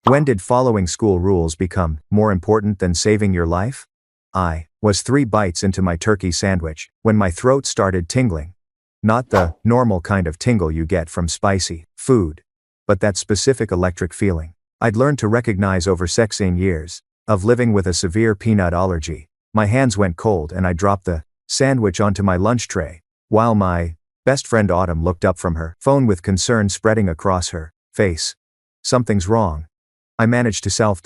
When did following school rules become more important than saving your life? I was 3 bites into my turkey sandwich when my throat started tingling. Not the normal kind of tingle you get from spicy food, but that specific electric feeling I'd learned to recognize over 16 years of living with a severe peanut allergy. My hands went cold and I dropped the sandwich onto my lunch tray, while my best friend Autumn looked up from her phone with concern spreading across her face. Something's wrong, I managed to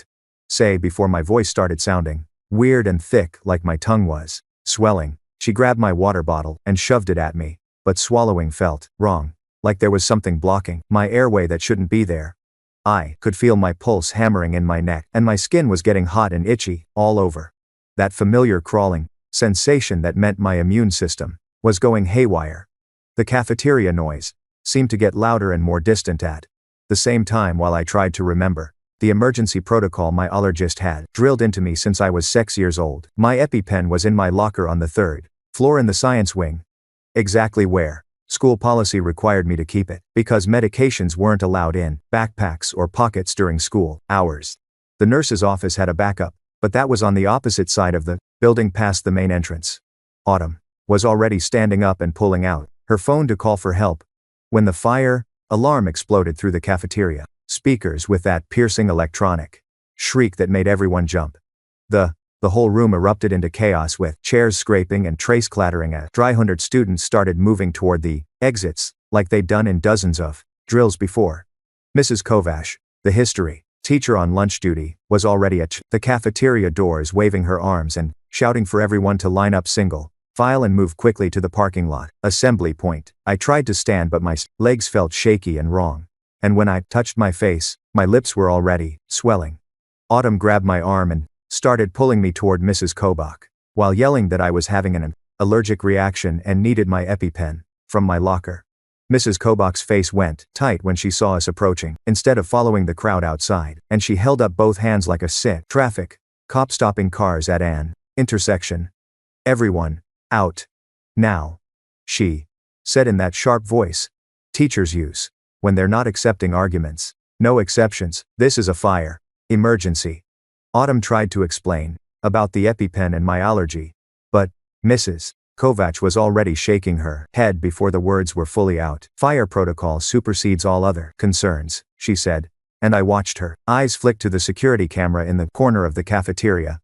say before my voice started sounding weird and thick like my tongue was swelling. She grabbed my water bottle and shoved it at me, but swallowing felt wrong, like there was something blocking my airway that shouldn't be there. I could feel my pulse hammering in my neck, and my skin was getting hot and itchy all over. That familiar crawling sensation that meant my immune system was going haywire. The cafeteria noise seemed to get louder and more distant at the same time while I tried to remember the emergency protocol my allergist had drilled into me since I was 6 years old. My EpiPen was in my locker on the 3rd floor in the science wing. Exactly where school policy required me to keep it, because medications weren't allowed in backpacks or pockets during school hours. The nurse's office had a backup, but that was on the opposite side of the building past the main entrance. Autumn was already standing up and pulling out her phone to call for help when the fire alarm exploded through the cafeteria speakers with that piercing electronic shriek that made everyone jump. The whole room erupted into chaos with chairs scraping and trays clattering as 300 students started moving toward the exits like they'd done in dozens of drills before. Mrs. Kovash, the history teacher on lunch duty, was already at the cafeteria doors waving her arms and shouting for everyone to line up single file and move quickly to the parking lot assembly point. I tried to stand, but my legs felt shaky and wrong. And when I touched my face, my lips were already swelling. Autumn grabbed my arm and started pulling me toward Mrs. Kobach, while yelling that I was having an allergic reaction and needed my EpiPen from my locker. Mrs. Kobach's face went tight when she saw us approaching, instead of following the crowd outside, and she held up both hands like a traffic cop stopping cars at an intersection. "Everyone, out. Now," she said in that sharp voice teachers use when they're not accepting arguments. "No exceptions, this is a fire emergency." Autumn tried to explain about the EpiPen and my allergy, but Mrs. Kovac was already shaking her head before the words were fully out. "Fire protocol supersedes all other concerns," she said, and I watched her eyes flick to the security camera in the corner of the cafeteria,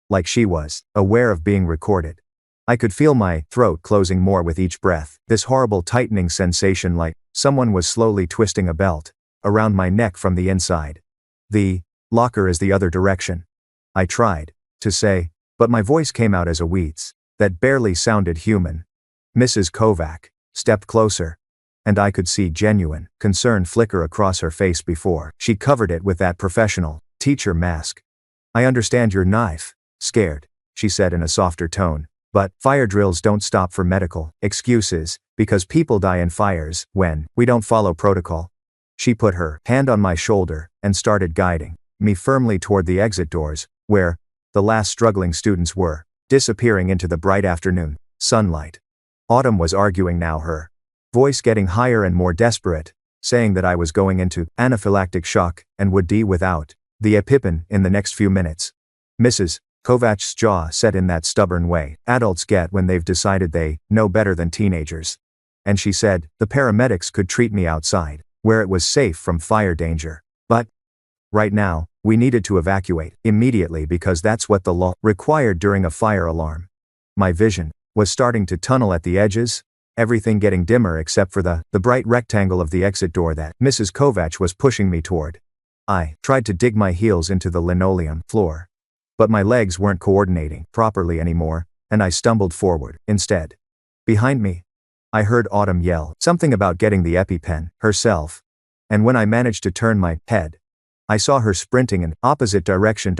like she was aware of being recorded. I could feel my throat closing more with each breath, this horrible tightening sensation like someone was slowly twisting a belt around my neck from the inside. "The locker is the other direction," I tried to say, but my voice came out as a wheeze that barely sounded human. Mrs. Kovac stepped closer, and I could see genuine concern flicker across her face before she covered it with that professional teacher mask. "I understand you're scared," she said in a softer tone, "but fire drills don't stop for medical excuses, because people die in fires when we don't follow protocol." She put her hand on my shoulder and started guiding me firmly toward the exit doors, where the last struggling students were disappearing into the bright afternoon sunlight. Autumn was arguing now, her voice getting higher and more desperate, saying that I was going into anaphylactic shock and would die without the EpiPen in the next few minutes. Mrs. Kovac's jaw set in that stubborn way adults get when they've decided they know better than teenagers. And she said the paramedics could treat me outside, where it was safe from fire danger. But right now, we needed to evacuate immediately because that's what the law required during a fire alarm. My vision was starting to tunnel at the edges, everything getting dimmer except for the bright rectangle of the exit door that Mrs. Kovac was pushing me toward. I tried to dig my heels into the linoleum floor, but my legs weren't coordinating properly anymore, and I stumbled forward instead. Behind me, I heard Autumn yell something about getting the EpiPen herself, and when I managed to turn my head, I saw her sprinting in opposite direction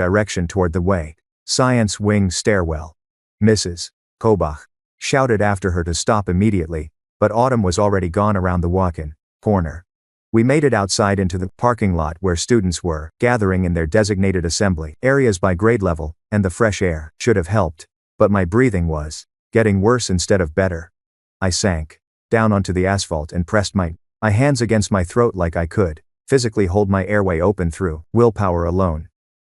toward the way science wing stairwell. Mrs. Kobach shouted after her to stop immediately, but Autumn was already gone around the walk-in corner. We made it outside into the parking lot where students were gathering in their designated assembly areas by grade level, and the fresh air should have helped, but my breathing was getting worse instead of better. I sank down onto the asphalt and pressed my hands against my throat like I could physically hold my airway open through willpower alone.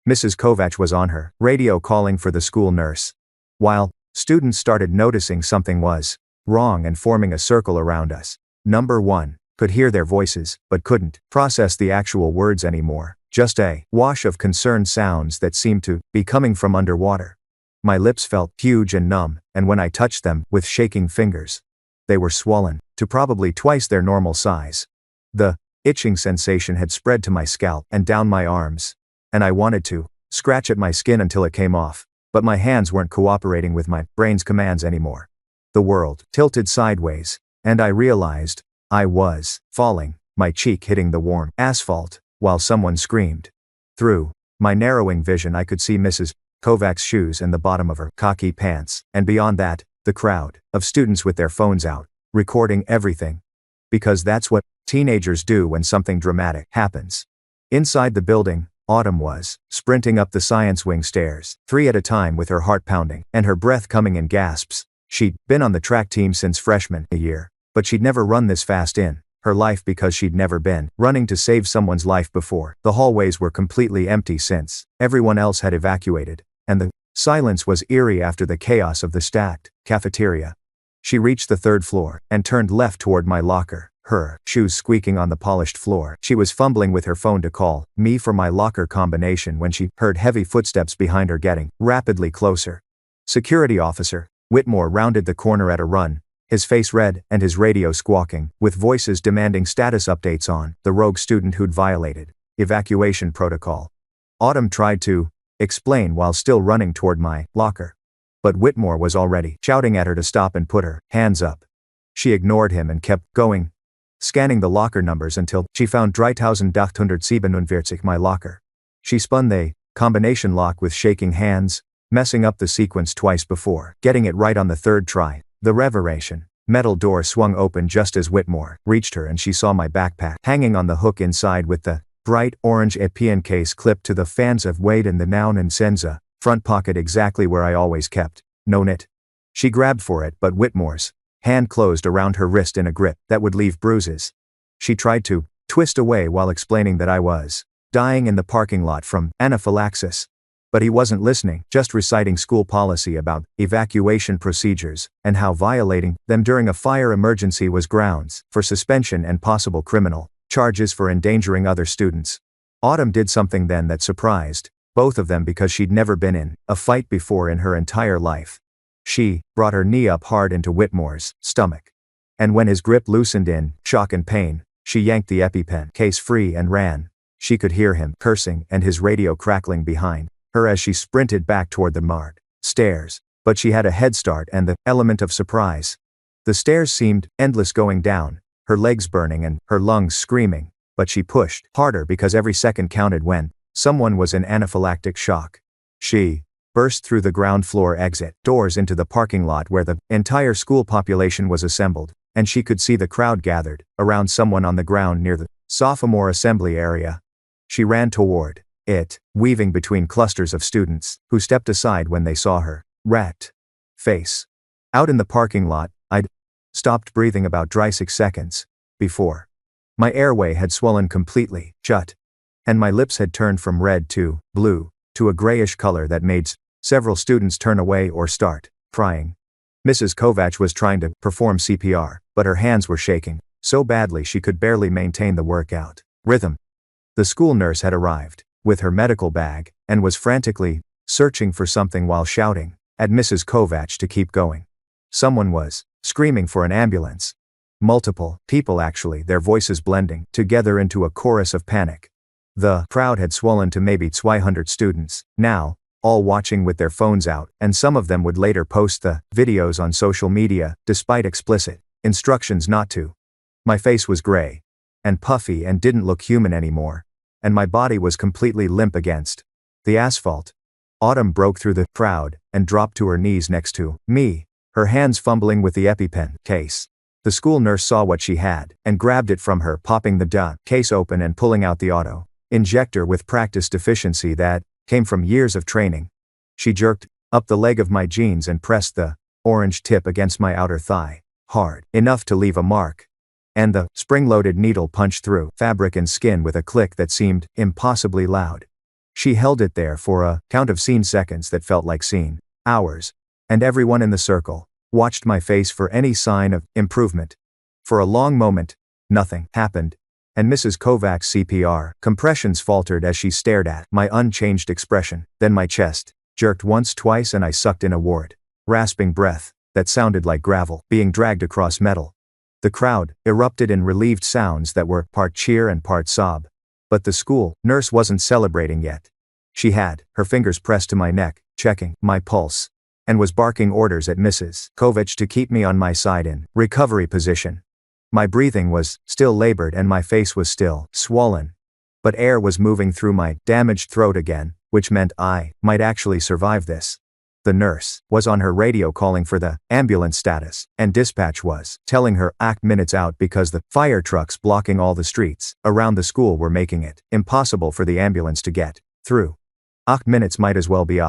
Mrs. Kovac was on her radio calling for the school nurse. While students started noticing something was wrong and forming a circle around us. Number 1, could hear their voices, but couldn't process the actual words anymore. Just a wash of concerned sounds that seemed to be coming from underwater. My lips felt huge and numb, and when I touched them with shaking fingers, they were swollen to probably twice their normal size. The itching sensation had spread to my scalp and down my arms, and I wanted to scratch at my skin until it came off, but my hands weren't cooperating with my brain's commands anymore. The world tilted sideways, and I realized I was falling, my cheek hitting the warm asphalt, while someone screamed. Through my narrowing vision I could see Mrs. Kovac's shoes and the bottom of her khaki pants, and beyond that, the crowd of students with their phones out, recording everything. Because that's what teenagers do when something dramatic happens. Inside the building, Autumn was sprinting up the science wing stairs, 3 at a time with her heart pounding, and her breath coming in gasps. She'd been on the track team since freshman year, but she'd never run this fast in her life because she'd never been running to save someone's life before. The hallways were completely empty since everyone else had evacuated, and the silence was eerie after the chaos of the stacked cafeteria. She reached the 3rd floor and turned left toward my locker, her shoes squeaking on the polished floor. She was fumbling with her phone to call me for my locker combination when she heard heavy footsteps behind her getting rapidly closer. Security officer Whitmore rounded the corner at a run, his face red and his radio squawking, with voices demanding status updates on the rogue student who'd violated evacuation protocol. Autumn tried to explain while still running toward my locker, but Whitmore was already shouting at her to stop and put her hands up. She ignored him and kept going, scanning the locker numbers until she found 3847, my locker. She spun the combination lock with shaking hands, messing up the sequence twice before getting it right on the 3rd try. The reverberation metal door swung open just as Whitmore reached her, and she saw my backpack hanging on the hook inside with the bright orange EpiPen case clipped to the fans of Wade and the Noun and Senza front pocket, exactly where I always kept known it. She grabbed for it, but Whitmore's hand closed around her wrist in a grip that would leave bruises. She tried to twist away while explaining that I was dying in the parking lot from anaphylaxis. But he wasn't listening, just reciting school policy about evacuation procedures, and how violating them during a fire emergency was grounds for suspension and possible criminal charges for endangering other students. Autumn did something then that surprised both of them because she'd never been in a fight before in her entire life. She brought her knee up hard into Whitmore's stomach. And when his grip loosened in shock and pain, she yanked the EpiPen case free and ran. She could hear him cursing and his radio crackling behind her as she sprinted back toward the marked stairs, but she had a head start and the element of surprise. The stairs seemed endless going down, her legs burning and her lungs screaming, but she pushed harder because every second counted when someone was in anaphylactic shock. She burst through the ground floor exit doors into the parking lot where the entire school population was assembled, and she could see the crowd gathered around someone on the ground near the sophomore assembly area. She ran toward it, weaving between clusters of students who stepped aside when they saw her wrecked face. Out in the parking lot, I'd stopped breathing about 6 seconds before. My airway had swollen completely shut, and my lips had turned from red to blue to a grayish color that made several students turn away or start crying. Mrs. Kovac was trying to perform CPR, but her hands were shaking so badly she could barely maintain the workout rhythm. The school nurse had arrived with her medical bag, and was frantically searching for something while shouting at Mrs. Kovac to keep going. Someone was screaming for an ambulance. Multiple people actually, their voices blending together into a chorus of panic. The crowd had swollen to maybe 200 students, now, all watching with their phones out, and some of them would later post the videos on social media, despite explicit instructions not to. My face was gray and puffy and didn't look human anymore, and my body was completely limp against the asphalt. Autumn broke through the crowd and dropped to her knees next to me, her hands fumbling with the EpiPen case. The school nurse saw what she had and grabbed it from her, popping the case open and pulling out the auto injector with practice deficiency that came from years of training. She jerked up the leg of my jeans and pressed the orange tip against my outer thigh, hard enough to leave a mark. and the spring-loaded needle punched through fabric and skin with a click that seemed impossibly loud. She held it there for a count of scene seconds that felt like scene hours, and everyone in the circle watched my face for any sign of improvement. For a long moment, nothing happened, and Mrs. Kovacs' CPR compressions faltered as she stared at my unchanged expression. Then my chest jerked once, twice, and I sucked in a word, rasping breath that sounded like gravel being dragged across metal. The crowd erupted in relieved sounds that were part cheer and part sob. But the school nurse wasn't celebrating yet. She had her fingers pressed to my neck, checking my pulse, and was barking orders at Mrs. Kovacs to keep me on my side in recovery position. My breathing was still labored and my face was still swollen. But air was moving through my damaged throat again, which meant I might actually survive this. The nurse was on her radio calling for the ambulance status, and dispatch was telling her minutes out because the fire trucks blocking all the streets around the school were making it impossible for the ambulance to get through. Minutes might as well be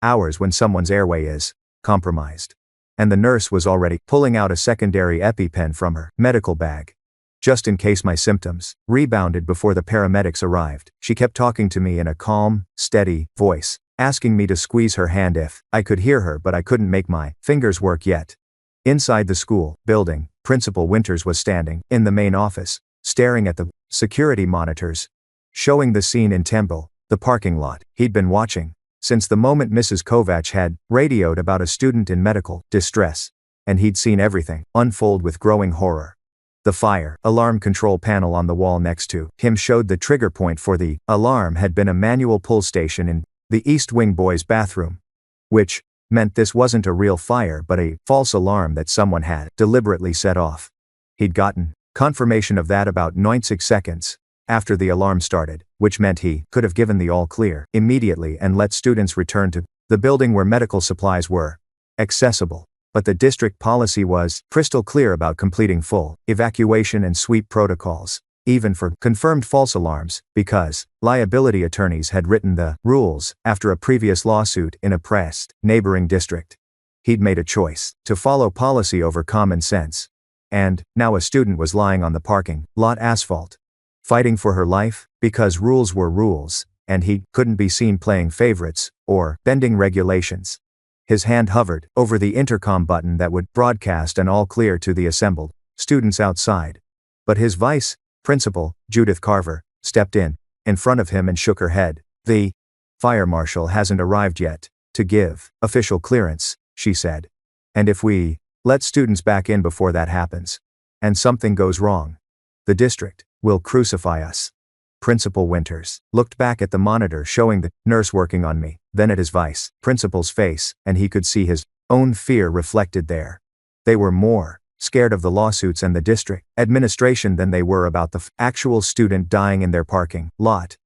hours when someone's airway is compromised. And the nurse was already pulling out a secondary EpiPen from her medical bag. Just in case my symptoms rebounded before the paramedics arrived, she kept talking to me in a calm, steady voice, asking me to squeeze her hand if I could hear her, but I couldn't make my fingers work yet. Inside the school building, Principal Winters was standing in the main office, staring at the security monitors, showing the scene in Temple, the parking lot he'd been watching since the moment Mrs. Kovacs had radioed about a student in medical distress, and he'd seen everything unfold with growing horror. The fire alarm control panel on the wall next to him showed the trigger point for the alarm had been a manual pull station in the East Wing boys' bathroom, which meant this wasn't a real fire but a false alarm that someone had deliberately set off. He'd gotten confirmation of that about 96 seconds after the alarm started, which meant he could have given the all clear immediately and let students return to the building where medical supplies were accessible. But the district policy was crystal clear about completing full evacuation and sweep protocols, even for confirmed false alarms, because liability attorneys had written the rules after a previous lawsuit in a pressed neighboring district. He'd made a choice to follow policy over common sense. And now a student was lying on the parking lot asphalt, fighting for her life, because rules were rules, and he couldn't be seen playing favorites or bending regulations. His hand hovered over the intercom button that would broadcast an all clear to the assembled students outside. But his vice principal, Judith Carver, stepped in front of him and shook her head. "The fire marshal hasn't arrived yet to give official clearance," she said. "And if we let students back in before that happens, and something goes wrong, the district will crucify us." Principal Winters looked back at the monitor showing the nurse working on me, then at his vice principal's face, and he could see his own fear reflected there. They were more scared of the lawsuits and the district administration than they were about the actual student dying in their parking lot.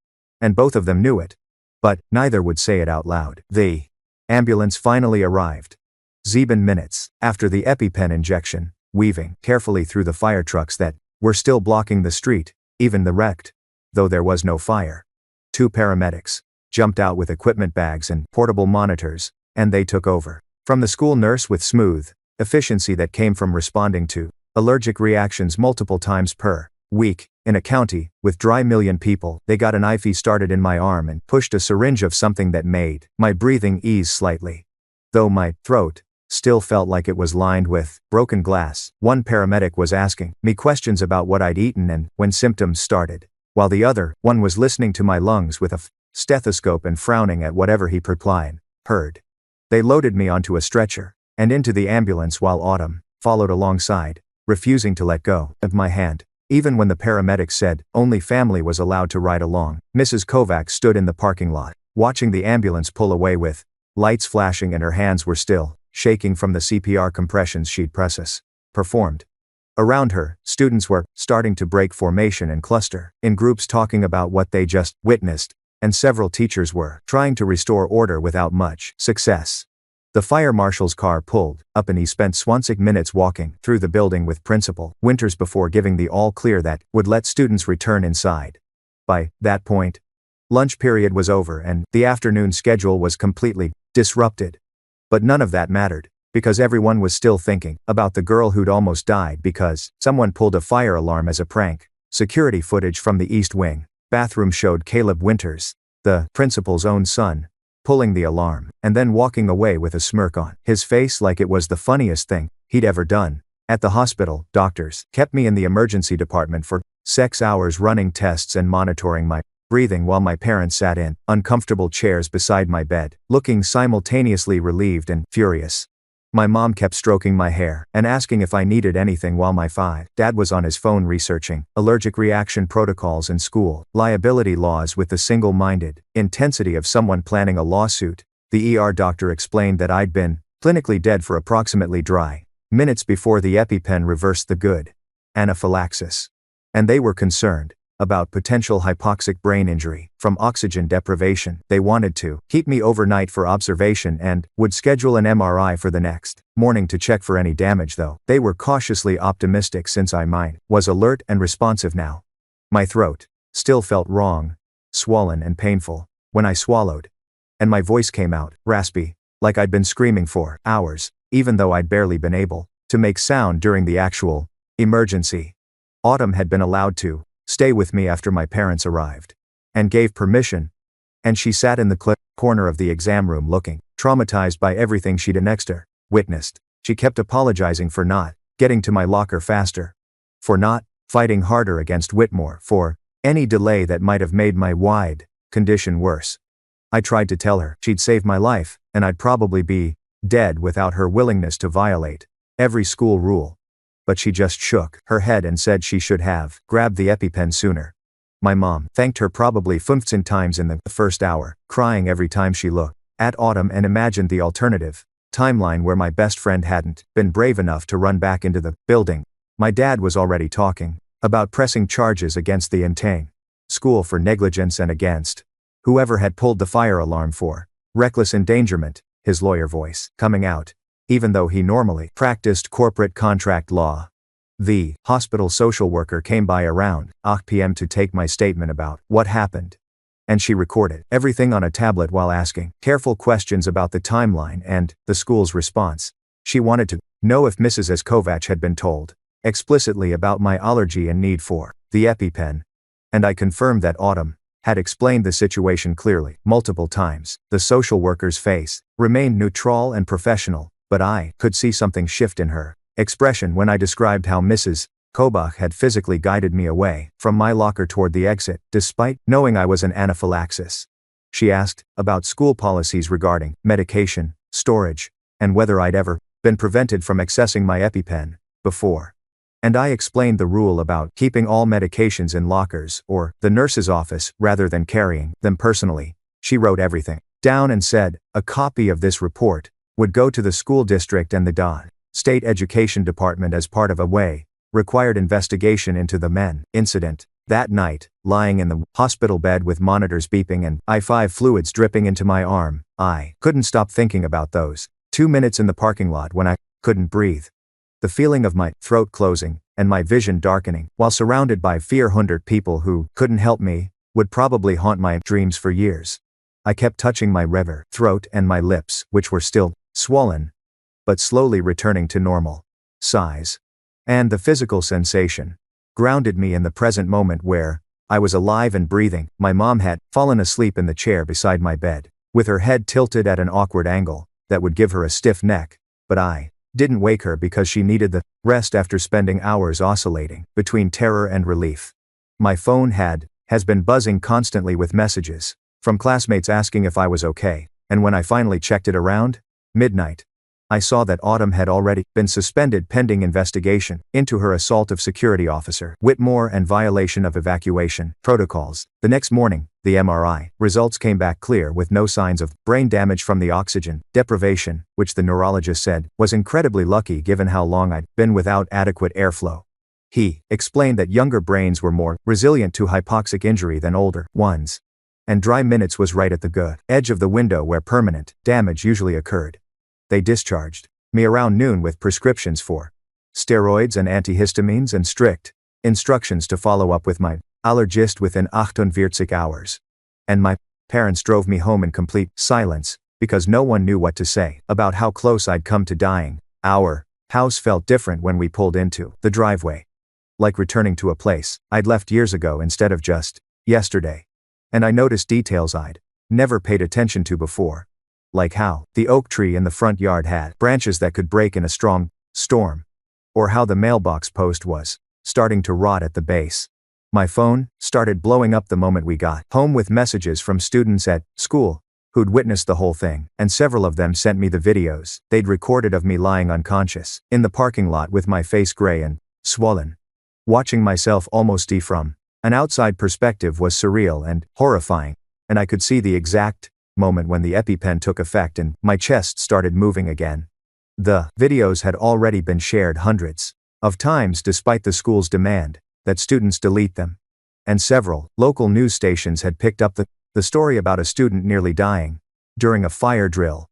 And both of them knew it. But neither would say it out loud. The ambulance finally arrived. 7 minutes after the EpiPen injection, weaving carefully through the fire trucks that were still blocking the street, even the wrecked. Though there was no fire. 2 paramedics jumped out with equipment bags and portable monitors, and they took over from the school nurse with smooth efficiency that came from responding to allergic reactions multiple times per week. In a county with dry million people, they got an IV started in my arm and pushed a syringe of something that made my breathing ease slightly. Though my throat still felt like it was lined with broken glass. One paramedic was asking me questions about what I'd eaten and when symptoms started, while the other one was listening to my lungs with a stethoscope and frowning at whatever he heard. They loaded me onto a stretcher and into the ambulance while Autumn followed alongside, refusing to let go of my hand. Even when the paramedics said only family was allowed to ride along, Mrs. Kovacs stood in the parking lot, watching the ambulance pull away with lights flashing, and her hands were still shaking from the CPR compressions she'd performed. Around her, students were starting to break formation and cluster in groups talking about what they just witnessed, and several teachers were trying to restore order without much success. The fire marshal's car pulled up and he spent 20 minutes walking through the building with Principal Winters before giving the all clear that would let students return inside. By that point, lunch period was over and the afternoon schedule was completely disrupted. But none of that mattered, Because everyone was still thinking about the girl who'd almost died because someone pulled a fire alarm as a prank. Security footage from the East Wing bathroom showed Caleb Winters, the principal's own son, pulling the alarm, and then walking away with a smirk on his face like it was the funniest thing he'd ever done. At the hospital, doctors kept me in the emergency department for 6 hours running tests and monitoring my breathing while my parents sat in uncomfortable chairs beside my bed, looking simultaneously relieved and furious. My mom kept stroking my hair and asking if I needed anything while my dad was on his phone researching allergic reaction protocols and school liability laws with the single-minded intensity of someone planning a lawsuit. The ER doctor explained that I'd been clinically dead for approximately minutes before the EpiPen reversed the good anaphylaxis. And they were concerned about potential hypoxic brain injury from oxygen deprivation. They wanted to keep me overnight for observation and would schedule an MRI for the next morning to check for any damage, though they were cautiously optimistic since I was alert and responsive now. My throat still felt wrong, swollen and painful when I swallowed, and my voice came out raspy, like I'd been screaming for hours, even though I'd barely been able to make sound during the actual emergency. Autumn had been allowed to stay with me after my parents arrived, and gave permission, and she sat in the corner of the exam room looking traumatized by everything she'd witnessed. She kept apologizing for not getting to my locker faster, for not fighting harder against Whitmore, for any delay that might have made my condition worse. I tried to tell her she'd saved my life, and I'd probably be dead without her willingness to violate every school rule. But she just shook her head and said she should have grabbed the EpiPen sooner. My mom thanked her probably 15 times in the first hour, crying every time she looked at Autumn and imagined the alternative timeline where my best friend hadn't been brave enough to run back into the building. My dad was already talking about pressing charges against the entire school for negligence and against whoever had pulled the fire alarm for reckless endangerment, his lawyer voice coming out, even though he normally practiced corporate contract law. The hospital social worker came by around 8 p.m. to take my statement about what happened, and she recorded everything on a tablet while asking careful questions about the timeline and the school's response. She wanted to know if Mrs. Kovac had been told explicitly about my allergy and need for the EpiPen, and I confirmed that Autumn had explained the situation clearly multiple times. The social worker's face remained neutral and professional, but I could see something shift in her expression when I described how Mrs. Kobach had physically guided me away from my locker toward the exit, despite knowing I was an anaphylaxis. She asked about school policies regarding medication, storage, and whether I'd ever been prevented from accessing my EpiPen before. And I explained the rule about keeping all medications in lockers or the nurse's office rather than carrying them personally. She wrote everything down and said a copy of this report would go to the school district and the state education department as part of a required investigation into the incident. That night, lying in the hospital bed with monitors beeping and IV fluids dripping into my arm, I couldn't stop thinking about those 2 minutes in the parking lot when I couldn't breathe. The feeling of my throat closing and my vision darkening while surrounded by 400 people who couldn't help me would probably haunt my dreams for years. I kept touching my throat and my lips, which were still swollen, but slowly returning to normal size. And the physical sensation grounded me in the present moment where I was alive and breathing. My mom had fallen asleep in the chair beside my bed, with her head tilted at an awkward angle that would give her a stiff neck, but I didn't wake her because she needed the rest after spending hours oscillating between terror and relief. My phone has been buzzing constantly with messages from classmates asking if I was okay, and when I finally checked it around midnight, I saw that Autumn had already been suspended pending investigation into her assault of security officer Whitmore and violation of evacuation protocols. The next morning, the MRI results came back clear with no signs of brain damage from the oxygen deprivation, which the neurologist said was incredibly lucky given how long I'd been without adequate airflow. He explained that younger brains were more resilient to hypoxic injury than older ones, and dry minutes was right at the edge of the window where permanent damage usually occurred. They discharged me around noon with prescriptions for steroids and antihistamines and strict instructions to follow up with my allergist within 48 hours. And my parents drove me home in complete silence, because no one knew what to say about how close I'd come to dying. Our house felt different when we pulled into the driveway. Like returning to a place I'd left years ago instead of just yesterday. And I noticed details I'd never paid attention to before. Like how the oak tree in the front yard had branches that could break in a strong storm. Or how the mailbox post was starting to rot at the base. My phone started blowing up the moment we got home with messages from students at school who'd witnessed the whole thing, and several of them sent me the videos they'd recorded of me lying unconscious in the parking lot with my face gray and swollen. Watching myself almost die from an outside perspective was surreal and horrifying, and I could see the exact moment when the EpiPen took effect and my chest started moving again. The videos had already been shared hundreds of times despite the school's demand that students delete them. And several local news stations had picked up the story about a student nearly dying during a fire drill.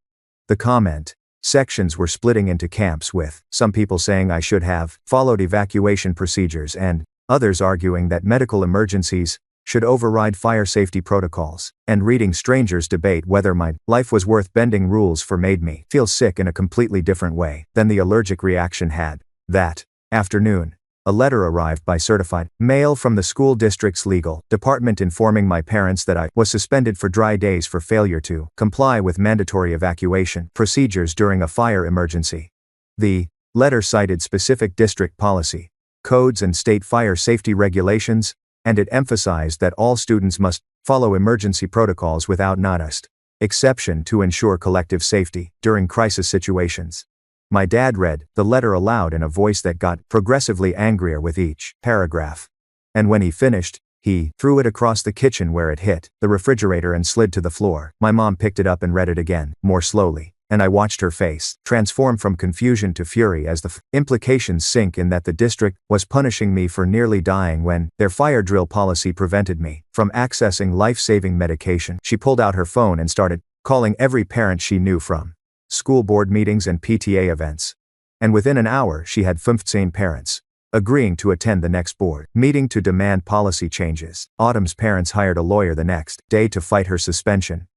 The comment sections were splitting into camps, with some people saying I should have followed evacuation procedures and others arguing that medical emergencies should override fire safety protocols, and reading strangers debate whether my life was worth bending rules for made me feel sick in a completely different way than the allergic reaction had. That afternoon, a letter arrived by certified mail from the school district's legal department informing my parents that I was suspended for dry days for failure to comply with mandatory evacuation procedures during a fire emergency. The letter cited specific district policy, codes and state fire safety regulations, and it emphasized that all students must follow emergency protocols without noticed exception to ensure collective safety during crisis situations. My dad read the letter aloud in a voice that got progressively angrier with each paragraph. And when he finished, he threw it across the kitchen where it hit the refrigerator and slid to the floor. My mom picked it up and read it again, more slowly, and I watched her face transform from confusion to fury as the implications sink in that the district was punishing me for nearly dying when their fire drill policy prevented me from accessing life-saving medication. She pulled out her phone and started calling every parent she knew from school board meetings and PTA events. And within an hour she had 15 parents agreeing to attend the next board meeting to demand policy changes. Autumn's parents hired a lawyer the next day to fight her suspension.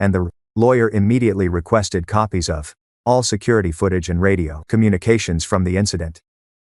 And the lawyer immediately requested copies of all security footage and radio communications from the incident.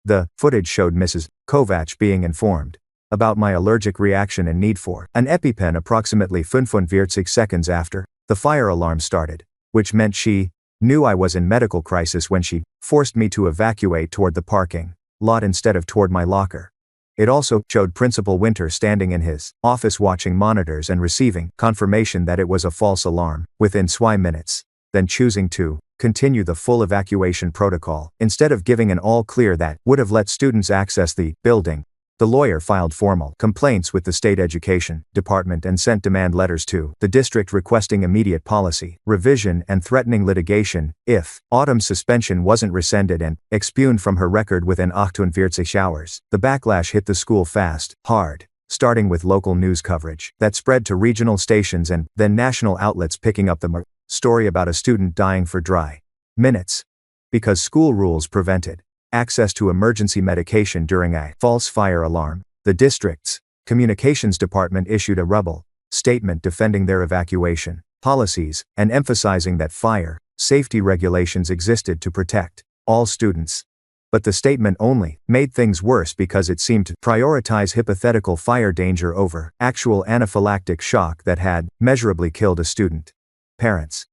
The footage showed Mrs. Kovac being informed about my allergic reaction and need for an EpiPen approximately 45 seconds after the fire alarm started, which meant she knew I was in medical crisis when she forced me to evacuate toward the parking lot instead of toward my locker. It also showed Principal Winter standing in his office watching monitors and receiving confirmation that it was a false alarm within minutes, then choosing to continue the full evacuation protocol instead of giving an all clear that would have let students access the building. The lawyer filed formal complaints with the state education department and sent demand letters to the district requesting immediate policy revision and threatening litigation if Autumn's suspension wasn't rescinded and expuned from her record within 48 hours. The backlash hit the school fast, hard, starting with local news coverage that spread to regional stations and then national outlets picking up the story about a student dying for dry minutes because school rules prevented access to emergency medication during a false fire alarm. The district's communications department issued a rebel statement defending their evacuation policies and emphasizing that fire safety regulations existed to protect all students. But the statement only made things worse because it seemed to prioritize hypothetical fire danger over actual anaphylactic shock that had measurably killed a student. Parents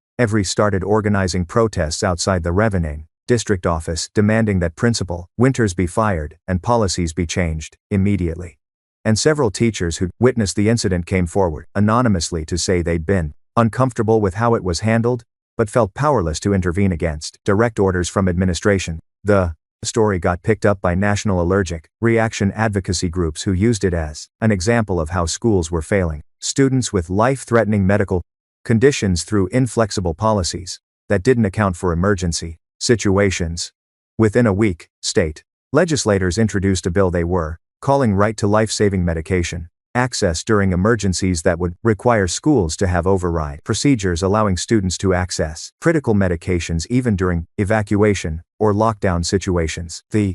started organizing protests outside the Revening district office demanding that Principal Winters be fired and policies be changed immediately. And several teachers who witnessed the incident came forward anonymously to say they'd been uncomfortable with how it was handled, but felt powerless to intervene against direct orders from administration. The story got picked up by national allergic reaction advocacy groups who used it as an example of how schools were failing students with life-threatening medical conditions through inflexible policies that didn't account for emergency situations. Within a week, state legislators introduced a bill they were calling right to life-saving medication access during emergencies that would require schools to have override procedures allowing students to access critical medications even during evacuation or lockdown situations. The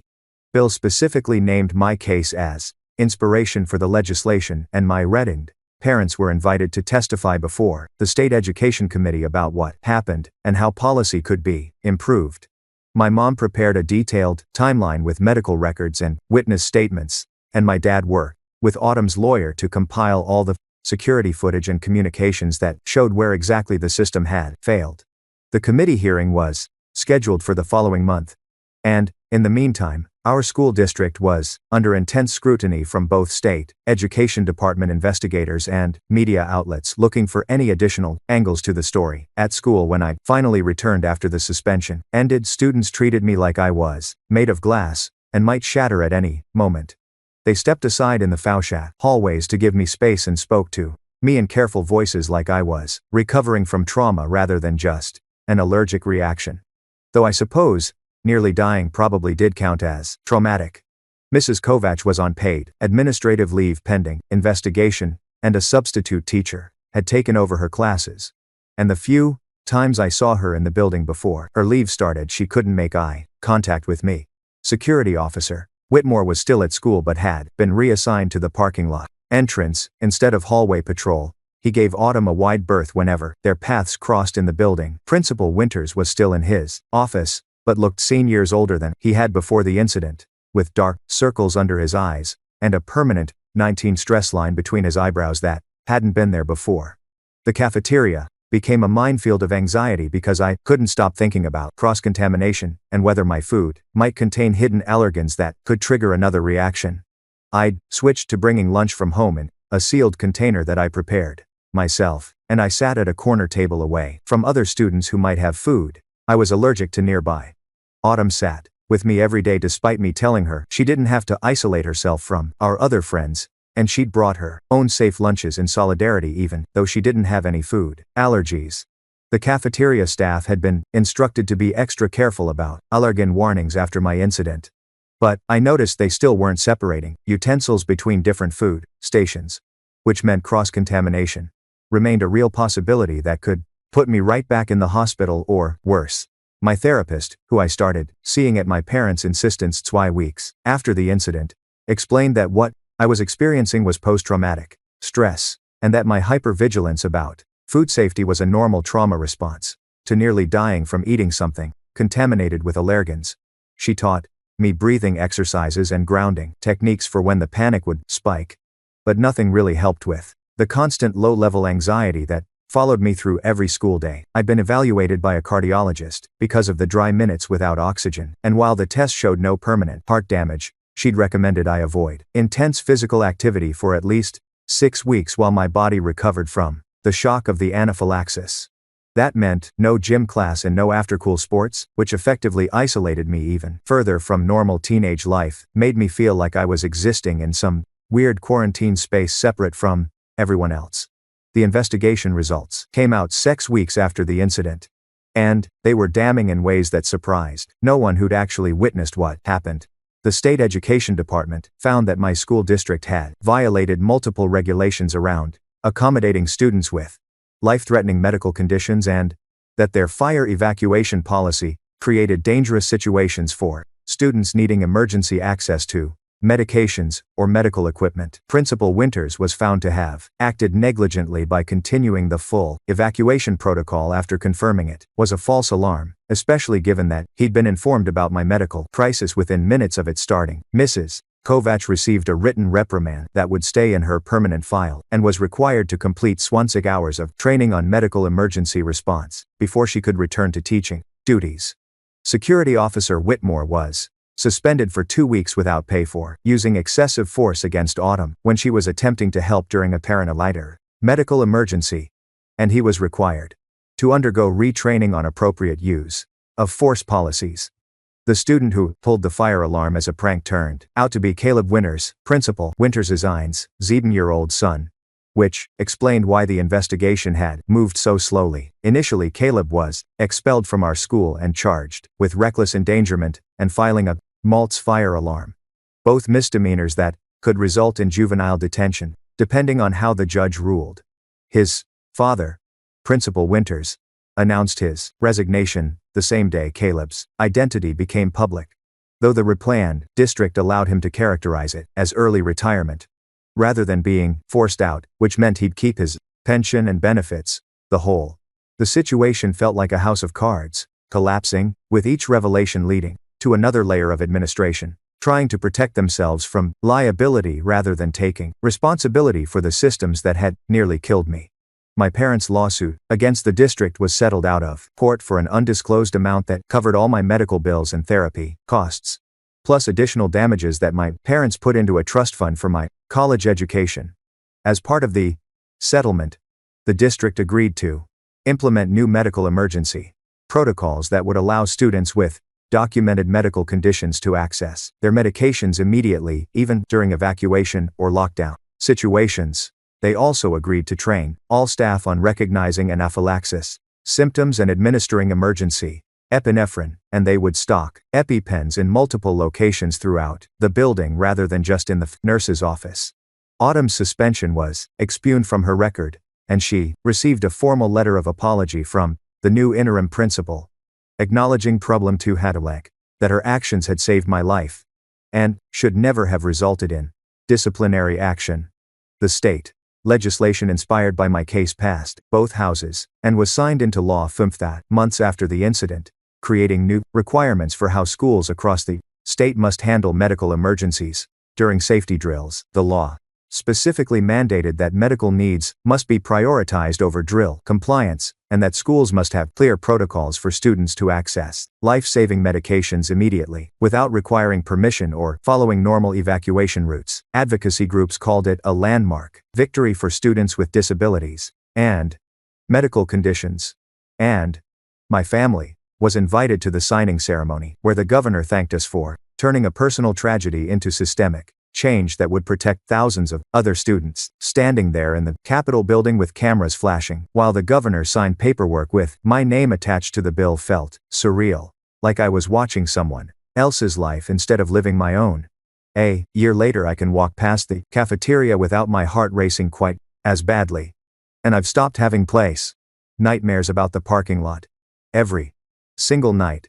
bill specifically named my case as inspiration for the legislation, and my reddened parents were invited to testify before the state education committee about what happened and how policy could be improved. My mom prepared a detailed timeline with medical records and witness statements, and my dad worked with Autumn's lawyer to compile all the security footage and communications that showed where exactly the system had failed. The committee hearing was scheduled for the following month. And, in the meantime, our school district was under intense scrutiny from both state education department investigators and media outlets looking for any additional angles to the story. At school, when I finally returned after the suspension ended, students treated me like I was made of glass and might shatter at any moment. They stepped aside in the Fauchat hallways to give me space and spoke to me in careful voices like I was recovering from trauma rather than just an allergic reaction. Though I suppose nearly dying probably did count as traumatic. Mrs. Kovach was on paid administrative leave pending investigation, and a substitute teacher had taken over her classes. And the few times I saw her in the building before her leave started, she couldn't make eye contact with me. Security officer Whitmore was still at school but had been reassigned to the parking lot entrance instead of hallway patrol. He gave Autumn a wide berth whenever their paths crossed in the building. Principal Winters was still in his office, but looked 10 years older than he had before the incident, with dark circles under his eyes and a permanent 19 stress line between his eyebrows that hadn't been there before. The cafeteria became a minefield of anxiety because I couldn't stop thinking about cross-contamination and whether my food might contain hidden allergens that could trigger another reaction. I'd switched to bringing lunch from home in a sealed container that I prepared myself, and I sat at a corner table away from other students who might have food I was allergic to nearby. Autumn sat with me every day despite me telling her she didn't have to isolate herself from our other friends, and she'd brought her own safe lunches in solidarity even though she didn't have any food allergies. The cafeteria staff had been instructed to be extra careful about allergen warnings after my incident. But I noticed they still weren't separating utensils between different food stations, which meant cross-contamination remained a real possibility that could put me right back in the hospital or, worse. My therapist, who I started seeing at my parents' insistence 2 weeks after the incident, explained that what I was experiencing was post-traumatic stress, and that my hypervigilance about food safety was a normal trauma response to nearly dying from eating something contaminated with allergens. She taught me breathing exercises and grounding techniques for when the panic would spike. But nothing really helped with the constant low-level anxiety that followed me through every school day. I'd been evaluated by a cardiologist because of the dry minutes without oxygen, and while the test showed no permanent heart damage, she'd recommended I avoid intense physical activity for at least 6 weeks while my body recovered from the shock of the anaphylaxis. That meant no gym class and no after-school sports, which effectively isolated me even further from normal teenage life, made me feel like I was existing in some weird quarantine space separate from everyone else. The investigation results came out 6 weeks after the incident, and they were damning in ways that surprised no one who'd actually witnessed what happened. The state education department found that my school district had violated multiple regulations around accommodating students with life-threatening medical conditions and that their fire evacuation policy created dangerous situations for students needing emergency access to medications or medical equipment. Principal Winters was found to have acted negligently by continuing the full evacuation protocol after confirming it was a false alarm, especially given that he'd been informed about my medical crisis within minutes of it starting. Mrs. Kovach received a written reprimand that would stay in her permanent file and was required to complete 6 hours of training on medical emergency response before she could return to teaching duties. Security Officer Whitmore was suspended for 2 weeks without pay for using excessive force against Autumn when she was attempting to help during apparent lighter medical emergency, and he was required to undergo retraining on appropriate use of force policies. The student who pulled the fire alarm as a prank turned out to be Caleb Winters, Principal Winters' 7-year-old son, which explained why the investigation had moved so slowly. Initially, Caleb was expelled from our school and charged with reckless endangerment and filing a Maltz fire alarm, both misdemeanors that could result in juvenile detention, depending on how the judge ruled. His father, Principal Winters, announced his resignation the same day Caleb's identity became public, though the replanned district allowed him to characterize it as early retirement. rather than being forced out, which meant he'd keep his pension and benefits. The situation felt like a house of cards, collapsing, with each revelation leading to another layer of administration, trying to protect themselves from liability rather than taking responsibility for the systems that had nearly killed me. My parents' lawsuit against the district was settled out of court for an undisclosed amount that covered all my medical bills and therapy costs, plus additional damages that my parents put into a trust fund for my college education. As part of the settlement, the district agreed to implement new medical emergency protocols that would allow students with documented medical conditions to access their medications immediately, even during evacuation or lockdown situations. They also agreed to train all staff on recognizing anaphylaxis symptoms and administering emergency epinephrine, and they would stock EpiPens in multiple locations throughout the building rather than just in the nurse's office. Autumn's suspension was expuned from her record, and she received a formal letter of apology from the new interim principal, acknowledging problem to Hadalek, that her actions had saved my life and should never have resulted in disciplinary action. The state legislation inspired by my case passed both houses and was signed into law months after the incident, creating new requirements for how schools across the state must handle medical emergencies during safety drills. The law specifically mandated that medical needs must be prioritized over drill compliance, and that schools must have clear protocols for students to access life-saving medications immediately, without requiring permission or following normal evacuation routes. Advocacy groups called it a landmark victory for students with disabilities and medical conditions. And my family was invited to the signing ceremony, where the governor thanked us for turning a personal tragedy into systemic change that would protect thousands of other students. Standing there in the Capitol building with cameras flashing, while the governor signed paperwork with my name attached to the bill, felt surreal, like I was watching someone else's life instead of living my own. A year later, I can walk past the cafeteria without my heart racing quite as badly. And I've stopped having nightmares about the parking lot. Every single night.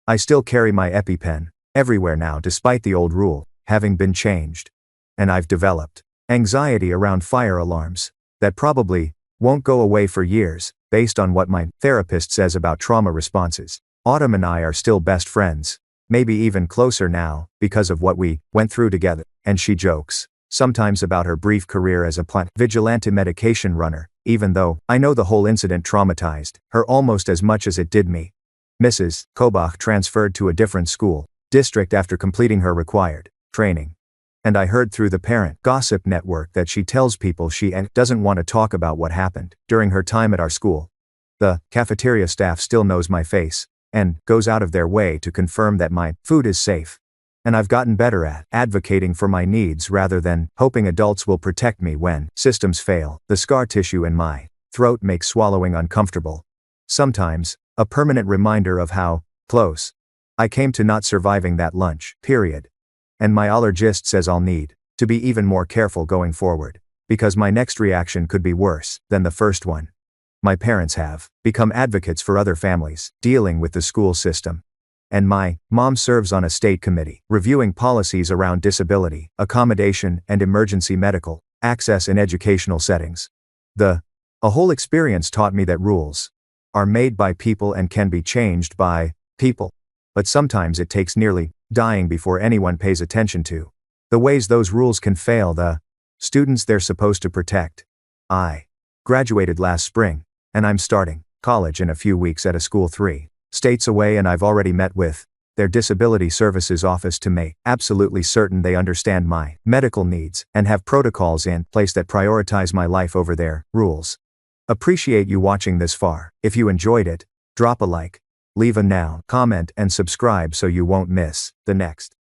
I still carry my EpiPen everywhere now, despite the old rule having been changed. And I've developed anxiety around fire alarms that probably won't go away for years, based on what my therapist says about trauma responses. Autumn and I are still best friends, maybe even closer now, because of what we went through together, and she jokes sometimes about her brief career as a vigilante medication runner, even though I know the whole incident traumatized her almost as much as it did me. Mrs. Kobach transferred to a different school district after completing her required training. And I heard through the parent gossip network that she tells people she doesn't want to talk about what happened during her time at our school. The cafeteria staff still knows my face and goes out of their way to confirm that my food is safe. And I've gotten better at advocating for my needs rather than hoping adults will protect me when systems fail. The scar tissue in my throat makes swallowing uncomfortable. Sometimes, a permanent reminder of how close I came to not surviving that lunch, period. And my allergist says I'll need to be even more careful going forward, because my next reaction could be worse than the first one. My parents have become advocates for other families dealing with the school system. And my mom serves on a state committee reviewing policies around disability, accommodation, and emergency medical access in educational settings. A whole experience taught me that rules are made by people and can be changed by people. But sometimes it takes nearly dying before anyone pays attention to the ways those rules can fail the students they're supposed to protect. I graduated last spring, and I'm starting college in a few weeks at a school 3 states away, and I've already met with their disability services office to make absolutely certain they understand my medical needs and have protocols in place that prioritize my life over their rules. Appreciate you watching this far. If you enjoyed it, drop a like, leave a comment, and subscribe so you won't miss the next